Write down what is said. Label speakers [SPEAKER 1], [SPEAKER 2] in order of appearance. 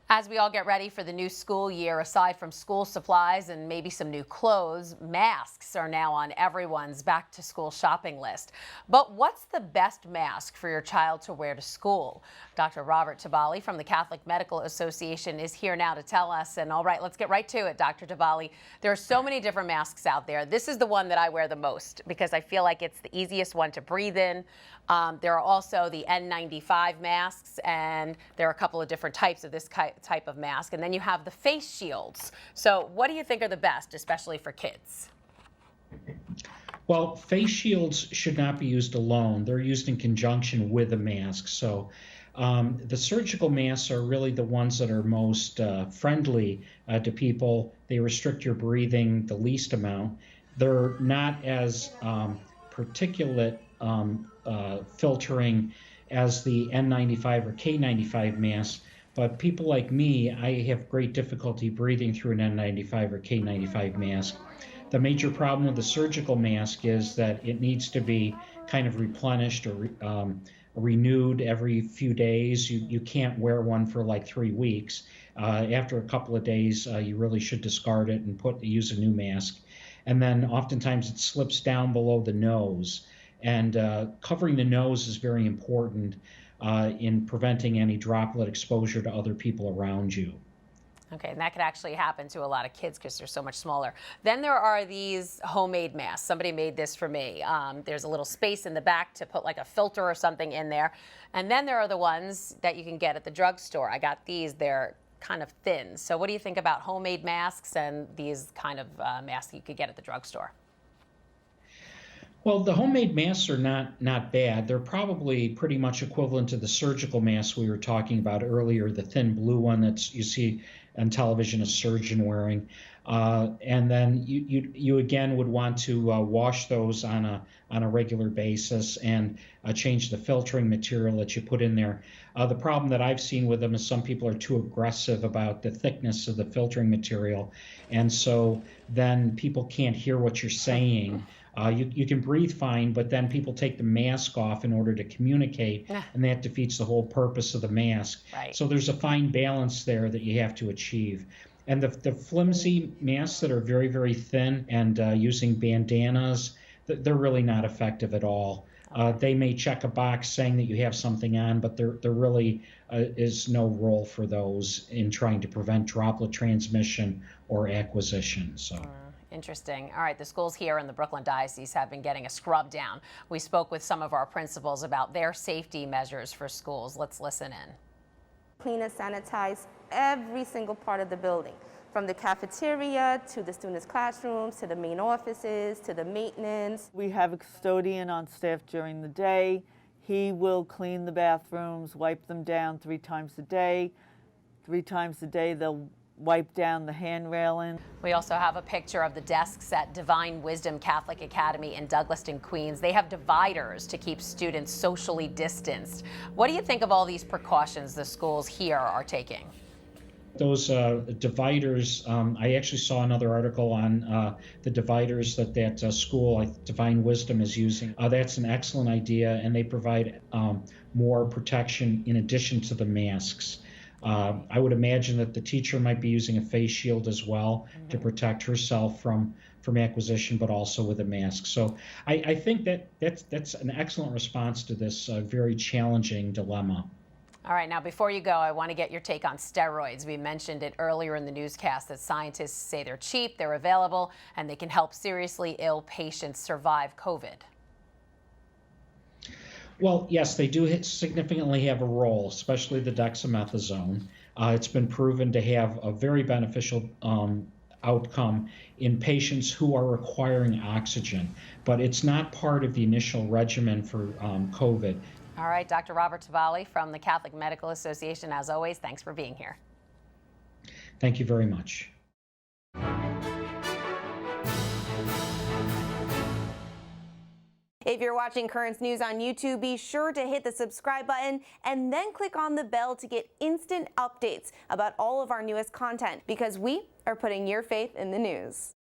[SPEAKER 1] As we all get ready for the new school year, aside from school supplies and maybe some new clothes, masks are now on everyone's back to school shopping list. But what's the best mask for your child to wear to school? Dr. Robert Tiballi from the Catholic Medical Association is here now to tell us. And all right, let's get right to it, Dr. Tiballi. There are so many different masks out there. This is the one that I wear the most because I feel like it's the easiest one to breathe in. There are also the N95 masks, and there are a couple of different types of this type of mask. And then you have the face shields. So what do you think are the best, especially for kids?
[SPEAKER 2] Well, face shields should not be used alone. They're used in conjunction with a mask. So the surgical masks are really the ones that are most friendly to people. They restrict your breathing the least amount. They're not as particulate filtering as the N95 or K95 masks, but people like me, I have great difficulty breathing through an N95 or K95 mask. The major problem with the surgical mask is that it needs to be kind of replenished or renewed every few days. You can't wear one for like 3 weeks. After a couple of days, you really should discard it and use a new mask. And then oftentimes it slips down below the nose. And covering the nose is very important in preventing any droplet exposure to other people around you.
[SPEAKER 1] Okay, and that could actually happen to a lot of kids because they're so much smaller. Then there are these homemade masks. Somebody made this for me. There's a little space in the back to put like a filter or something in there. And then there are the ones that you can get at the drugstore. I got these. They're kind of thin. So what do you think about homemade masks and these kind of masks you could get at the drugstore?
[SPEAKER 2] Well, the homemade masks are not bad. They're probably pretty much equivalent to the surgical mask we were talking about earlier, the thin blue one that you see on television a surgeon wearing. And then you again would want to wash those on a regular basis and change the filtering material that you put in there. The problem that I've seen with them is some people are too aggressive about the thickness of the filtering material, and so then people can't hear what you're saying. You can breathe fine, but then people take the mask off in order to communicate, and that defeats the whole purpose of the mask.
[SPEAKER 1] Right.
[SPEAKER 2] So there's a fine balance there that you have to achieve. And the flimsy masks that are very, very thin and using bandanas, they're really not effective at all. They may check a box saying that you have something on, but there really is no role for those in trying to prevent droplet transmission or acquisition. So.
[SPEAKER 1] Interesting. All right, the schools here in the Brooklyn Diocese have been getting a scrub down. We spoke with some of our principals about their safety measures for schools. Let's listen in.
[SPEAKER 3] Clean and sanitize every single part of the building, from the cafeteria to the students' classrooms, to the main offices, to the maintenance.
[SPEAKER 4] We have a custodian on staff during the day. He will clean the bathrooms, wipe them down 3 times a day. 3 times a day they'll wipe down the hand railing.
[SPEAKER 1] We also have a picture of the desks at Divine Wisdom Catholic Academy in Douglaston, Queens. They have dividers to keep students socially distanced. What do you think of all these precautions the schools here are taking?
[SPEAKER 2] Those dividers, I actually saw another article on the dividers that school, like Divine Wisdom, is using. That's an excellent idea, and they provide more protection in addition to the masks. I would imagine that the teacher might be using a face shield as well to protect herself from acquisition, but also with a mask. So I think that's an excellent response to this very challenging dilemma.
[SPEAKER 1] All right, now before you go, I want to get your take on steroids. We mentioned it earlier in the newscast that scientists say they're cheap, they're available, and they can help seriously ill patients survive COVID.
[SPEAKER 2] Well, yes, they do significantly have a role, especially the dexamethasone. It's been proven to have a very beneficial outcome in patients who are requiring oxygen, but it's not part of the initial regimen for COVID.
[SPEAKER 1] All right, Dr. Robert Tiballi from the Catholic Medical Association, as always, thanks for being here.
[SPEAKER 2] Thank you very much.
[SPEAKER 3] If you're watching Currents News on YouTube, be sure to hit the subscribe button and then click on the bell to get instant updates about all of our newest content, because we are putting your faith in the news.